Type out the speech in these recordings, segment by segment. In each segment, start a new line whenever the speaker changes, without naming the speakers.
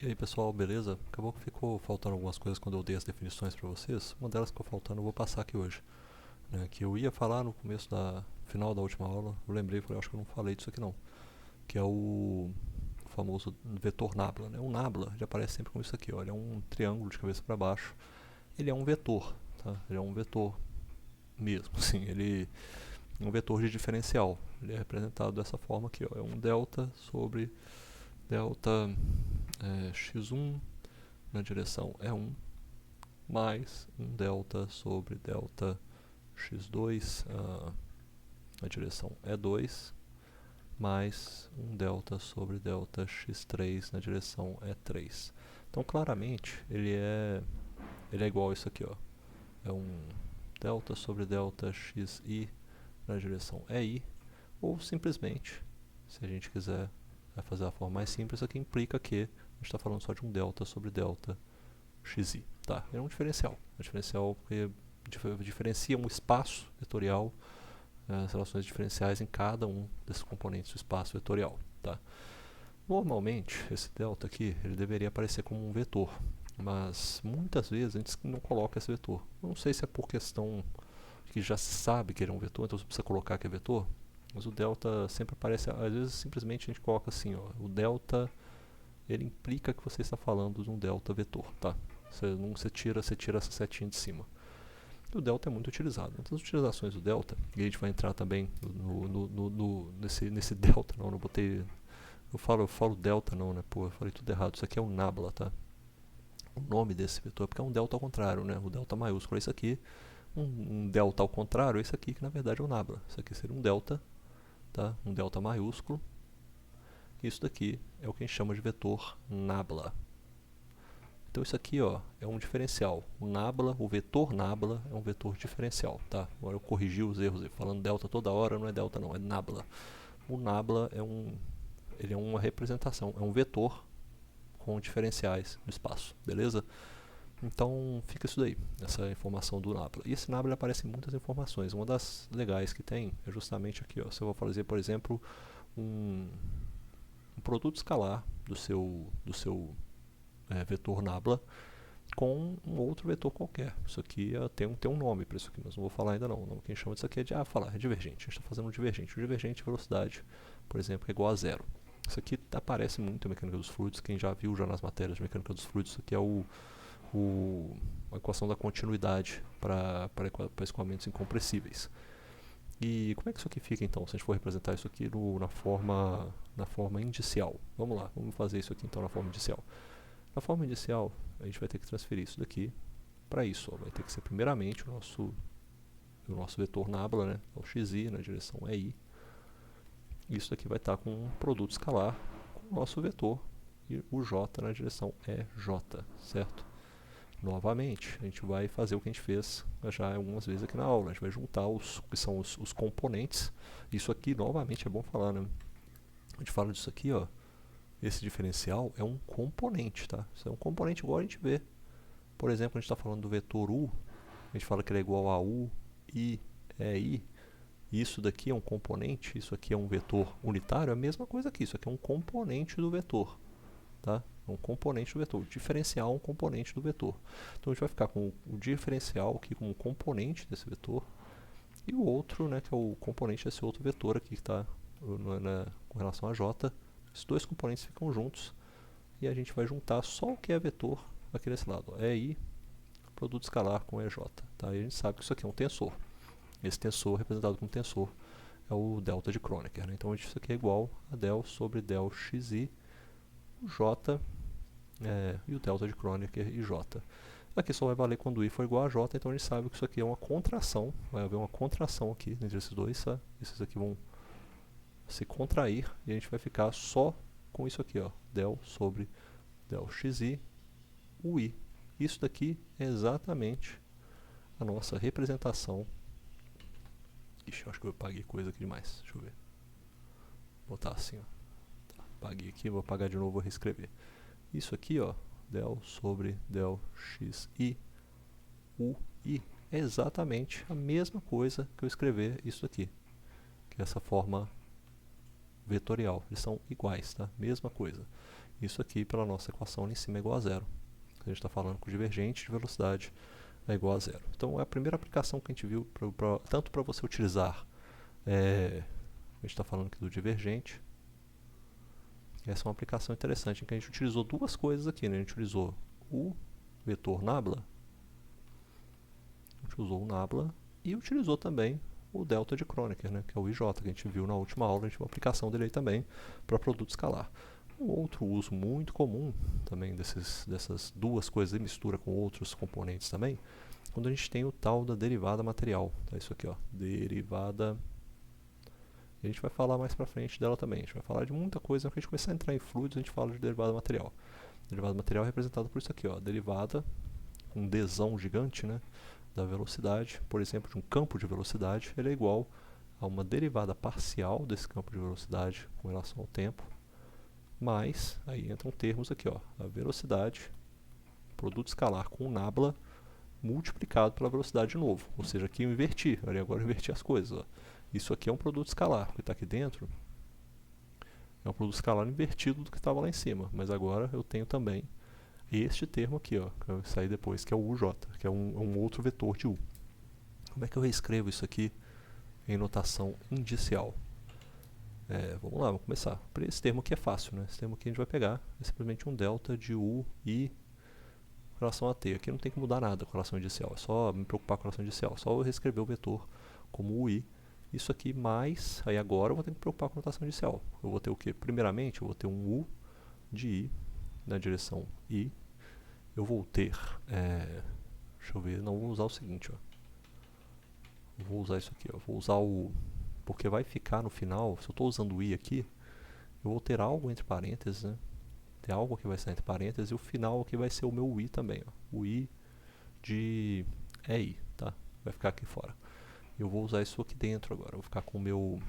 E aí pessoal, beleza? Acabou que ficou faltando algumas coisas quando eu dei as definições para vocês. Uma delas que ficou faltando eu vou passar aqui hoje, né? Que eu ia falar no começo da final da última aula, eu lembrei, falei, acho que eu não falei disso aqui não, que é o famoso vetor nabla, né? O nabla já aparece sempre como isso aqui, ó, ele é um triângulo de cabeça para baixo. Ele é um vetor, tá? Ele é um vetor mesmo, sim, ele é um vetor de diferencial. Ele é representado dessa forma aqui, ó, é um delta sobre delta x1 na direção E1 mais um delta sobre delta x2 na direção E2 mais um delta sobre delta x3 na direção E3. Então claramente ele é igual a isso aqui, ó. É um delta sobre delta xi na direção EI, ou simplesmente, se a gente quiser fazer a forma mais simples, isso aqui implica que a gente está falando só de um delta sobre delta xi. Tá? É um diferencial. Um diferencial que diferencia um espaço vetorial, as relações diferenciais em cada um desses componentes do espaço vetorial. Tá? Normalmente, esse delta aqui ele deveria aparecer como um vetor, mas muitas vezes a gente não coloca esse vetor. Não sei se é por questão que já se sabe que ele é um vetor, então você precisa colocar que é vetor, mas o delta sempre aparece, às vezes simplesmente a gente coloca assim, ó, o delta ele implica que você está falando de um delta vetor, tá? Você tira essa setinha de cima. E o delta é muito utilizado. Muitas utilizações do delta, e a gente vai entrar também nesse delta, não botei. Eu falo delta não, né? Pô, eu falei tudo errado. Isso aqui é um nabla, tá? O nome desse vetor é porque é um delta ao contrário, né? O delta maiúsculo é isso aqui. Um delta ao contrário é isso aqui, que na verdade é um nabla. Isso aqui seria um delta, tá? Um delta maiúsculo. Isso daqui é o que a gente chama de vetor nabla. Então isso aqui, ó, é um diferencial. O nabla, o vetor nabla é um vetor diferencial, tá? Agora eu corrigi os erros, falando delta toda hora, não é delta não, é nabla. O nabla ele é uma representação, é um vetor com diferenciais no espaço, beleza? Então fica isso daí, essa informação do nabla. E esse nabla aparece em muitas informações. Uma das legais que tem é justamente aqui, ó. Se eu vou fazer, por exemplo, um, um produto escalar do seu vetor nabla com um outro vetor qualquer. Isso aqui tem um nome para isso aqui, mas não vou falar ainda não. O nome que a gente chama disso aqui é de falar, é divergente. A gente está fazendo um divergente. O divergente, velocidade, por exemplo, é igual a zero. Isso aqui aparece muito em mecânica dos fluidos. Quem já viu já nas matérias de mecânica dos fluidos, isso aqui é a equação da continuidade para escoamentos incompressíveis. E como é que isso aqui fica então, se a gente for representar isso aqui na forma indicial? Vamos lá, vamos fazer isso aqui então na forma indicial. Na forma inicial, a gente vai ter que transferir isso daqui para isso. Ó. Vai ter que ser primeiramente o nosso vetor nabla, né? O xi na direção EI. Isso daqui vai estar com um produto escalar com o nosso vetor e o j na direção EJ, certo? Novamente, a gente vai fazer o que a gente fez já algumas vezes aqui na aula. A gente vai juntar os que são os componentes. Isso aqui, novamente, é bom falar, né? A gente fala disso aqui, ó. Esse diferencial é um componente, tá? Isso é um componente igual a gente vê. Por exemplo, a gente está falando do vetor u, a gente fala que ele é igual a u, i, e, i. Isso daqui é um componente, isso aqui é um vetor unitário, é a mesma coisa aqui. Isso aqui é um componente do vetor, tá? É um componente do vetor. O diferencial é um componente do vetor. Então a gente vai ficar com o diferencial aqui como um componente desse vetor e o outro, né, que é o componente desse outro vetor aqui que está com relação a j. Esses dois componentes ficam juntos e a gente vai juntar só o que é vetor aqui desse lado. EI, produto escalar com EJ. Tá? E a gente sabe que isso aqui é um tensor. Esse tensor, representado como tensor, é o delta de Kronecker. Né? Então isso aqui é igual a del sobre del xi, o j e o delta de Kronecker e j. Aqui só vai valer quando i for igual a j, então a gente sabe que isso aqui é uma contração. Vai haver uma contração aqui entre esses dois. Tá? Esses aqui vão se contrair e a gente vai ficar só com isso aqui, ó, del sobre del xi, ui. Isso daqui é exatamente a nossa representação. Ixi, eu acho que eu apaguei coisa aqui demais. Deixa eu ver. Vou botar assim, ó. Tá, apaguei aqui, vou apagar de novo, vou reescrever. Isso aqui, ó, del sobre del xi, ui, é exatamente a mesma coisa que eu escrever isso aqui, que é essa forma vetorial. Eles são iguais, tá? Mesma coisa. isso aqui pela nossa equação ali em cima é igual a zero. A gente está falando que o divergente de velocidade é igual a zero. Então é a primeira aplicação que a gente viu, tanto para você utilizar, a gente está falando aqui do divergente. Essa é uma aplicação interessante, em que a gente utilizou duas coisas aqui, né? A gente utilizou o vetor nabla, e utilizou também o delta de Kronecker, né? Que é o IJ, que a gente viu na última aula. A gente viu uma aplicação dele aí também para produto escalar. Um outro uso muito comum também dessas duas coisas em mistura com outros componentes também, quando a gente tem o tal da derivada material. Tá, isso aqui, ó, derivada. A gente vai falar mais pra frente dela também. A gente vai falar de muita coisa. Quando a gente começar a entrar em fluidos, a gente fala de derivada material. Derivada material é representada por isso aqui, ó, derivada, um Dzão gigante, né, da velocidade, por exemplo, de um campo de velocidade, ele é igual a uma derivada parcial desse campo de velocidade com relação ao tempo, mais, aí entram termos aqui, ó, a velocidade, produto escalar com o nabla, multiplicado pela velocidade de novo. Ou seja, aqui eu inverti, agora eu inverti as coisas, ó. Isso aqui é um produto escalar, o que está aqui dentro é um produto escalar invertido do que estava lá em cima, mas agora eu tenho também este termo aqui, ó, que vai sair depois, que é o UJ, que é um outro vetor de U. Como é que eu reescrevo isso aqui em notação indicial? Vamos lá, vamos começar. Esse termo aqui é fácil, né? Esse termo aqui a gente vai pegar, é simplesmente um delta de U e com relação a T. Aqui não tem que mudar nada com relação indicial, é só me preocupar com relação indicial, só eu reescrever o vetor como UI. Isso aqui mais, aí agora eu vou ter que me preocupar com notação indicial. Eu vou ter o quê? Primeiramente, eu vou ter um U de I na direção I. Eu vou ter, deixa eu ver, não vou usar o seguinte, ó. Vou usar isso aqui, ó. Vou usar o, porque vai ficar no final, se eu estou usando o I aqui, eu vou ter algo entre parênteses, né? Tem algo que vai estar entre parênteses e o final aqui vai ser o meu I também, ó. O I de I, tá? Vai ficar aqui fora. Eu vou usar isso aqui dentro agora. Eu vou ficar com o meu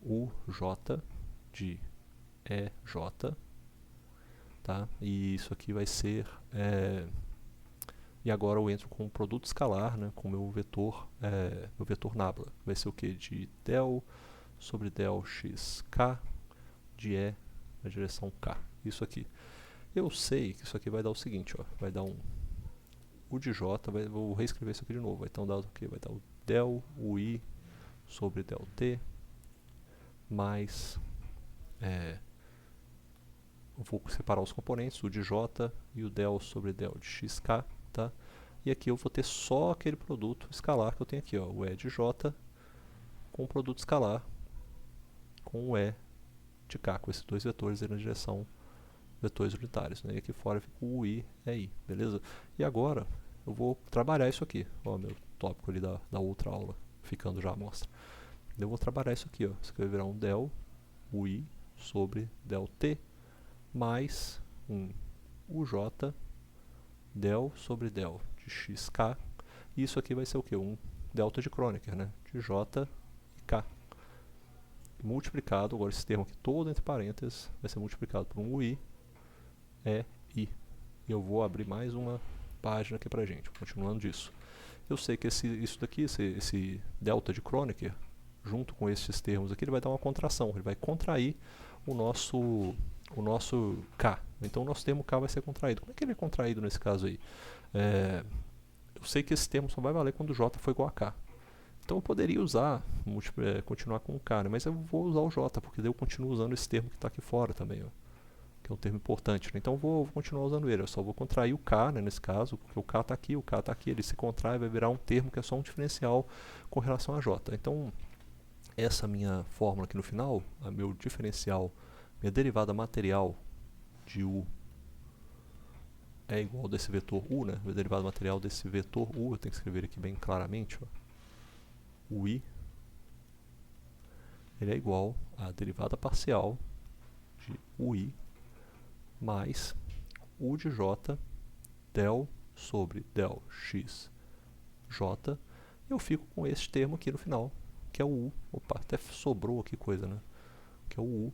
UJ de EJ, tá? E isso aqui vai ser e agora eu entro com o produto escalar, né, com o meu vetor nabla. Vai ser o que? De del sobre del xk de E na direção K. Isso aqui. Eu sei que isso aqui vai dar o seguinte, ó, vai dar um U de J, vou reescrever isso aqui de novo. Então dar o que? Vai dar o del UI sobre del T mais eu vou separar os componentes, o de J e o del sobre del de xk, tá? E aqui eu vou ter só aquele produto escalar que eu tenho aqui, ó, o E de J com o produto escalar com o E de K, com esses dois vetores na direção vetores unitários, né? E aqui fora fica o I é I, beleza? E agora eu vou trabalhar isso aqui, ó, meu tópico ali da outra aula, ficando já à mostra. Eu vou trabalhar isso aqui, ó, isso aqui vai virar um del UI sobre del T mais um UJ del sobre del de xk, e isso aqui vai ser o que? Um delta de Kronecker, né? De J e K. Multiplicado, agora esse termo aqui todo entre parênteses, vai ser multiplicado por um UI, I. E eu vou abrir mais uma página aqui pra gente, continuando disso. Eu sei que isso daqui, esse delta de Kronecker, junto com esses termos aqui, ele vai dar uma contração, ele vai contrair o nosso K. Então o nosso termo K vai ser contraído. Como é que ele é contraído nesse caso aí? Eu sei que esse termo só vai valer quando J for igual a K. Então eu poderia usar, continuar com o K, né? Mas eu vou usar o J, porque daí eu continuo usando esse termo que está aqui fora também, ó, que é um termo importante, né? Então eu vou continuar usando ele, eu só vou contrair o K, né, nesse caso, porque o K está aqui, o K está aqui, ele se contrai, vai virar um termo que é só um diferencial com relação a J. Então essa minha fórmula aqui no final, a meu diferencial, minha derivada material de U é igual desse vetor U, né? Minha derivada material desse vetor U, eu tenho que escrever aqui bem claramente, ó. O I, ele é igual à derivada parcial de UI mais U de J del sobre del x J. Eu fico com esse termo aqui no final, que é o U. Opa, até sobrou aqui coisa, né? Que é o U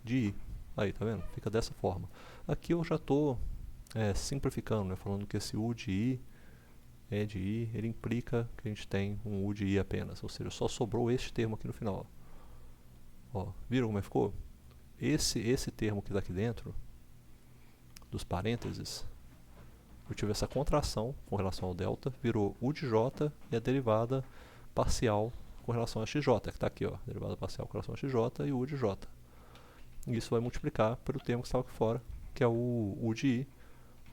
de I. Aí, tá vendo? Fica dessa forma. Aqui eu já estou simplificando, né? Falando que esse U de I é de I, ele implica que a gente tem um U de I apenas. Ou seja, só sobrou este termo aqui no final. Ó, viram como é que ficou? esse termo que está aqui dentro, dos parênteses, eu tive essa contração com relação ao delta, virou U de J e a derivada parcial com relação a xj, que está aqui, ó, derivada parcial com relação a xj e U de J. E isso vai multiplicar pelo termo que estava aqui fora, que é o U de I.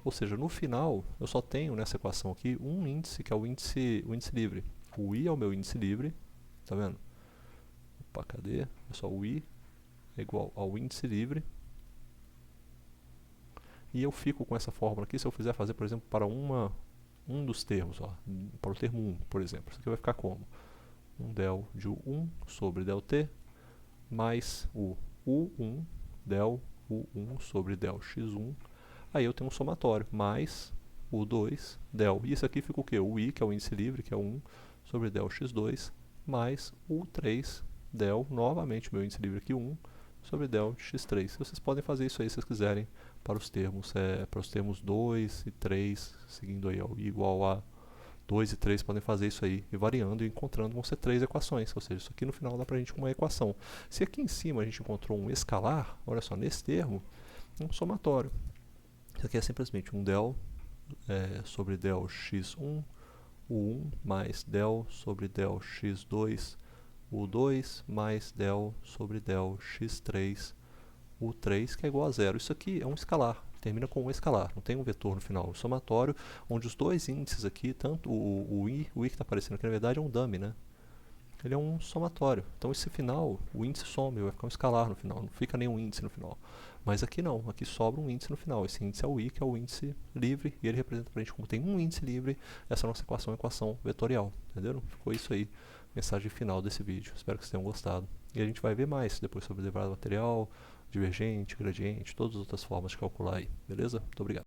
Ou seja, no final, eu só tenho nessa equação aqui um índice, que é o índice livre. O I é o meu índice livre, tá vendo? Opa, cadê? É só o I é igual ao índice livre. E eu fico com essa fórmula aqui, se eu fizer fazer, por exemplo, para um dos termos, ó, para o termo 1, por exemplo. Isso aqui vai ficar como? Um del de U1 sobre del T, mais o U1 del U1 sobre del X1. Aí eu tenho um somatório, mais U2 del. E isso aqui fica o quê? O I, que é o índice livre, que é 1 sobre del X2, mais U3 del, novamente meu índice livre aqui, 1 sobre del de x3. Vocês podem fazer isso aí se vocês quiserem para os termos 2 e 3, seguindo aí, ó, I igual a 2 e 3, podem fazer isso aí, e variando e encontrando, vão ser 3 equações, ou seja, isso aqui no final dá para a gente uma equação. Se aqui em cima a gente encontrou um escalar, olha só, nesse termo, um somatório. Isso aqui é simplesmente um del sobre del x1, U1 mais del sobre del x2, U2 mais del sobre del x3, U3, que é igual a zero. Isso aqui é um escalar, termina com um escalar, não tem um vetor no final. Um somatório, onde os dois índices aqui, tanto o I que está aparecendo aqui, na verdade é um dummy, né? Ele é um somatório. Então esse final, o índice some, vai ficar um escalar no final, não fica nenhum índice no final. Mas aqui não, aqui sobra um índice no final. Esse índice é o I, que é o índice livre, e ele representa para a gente como tem um índice livre, essa nossa equação é equação vetorial. Entenderam? Ficou isso aí, mensagem final desse vídeo. Espero que vocês tenham gostado. E a gente vai ver mais depois sobre derivada material, divergente, gradiente, todas as outras formas de calcular aí. Beleza? Muito obrigado.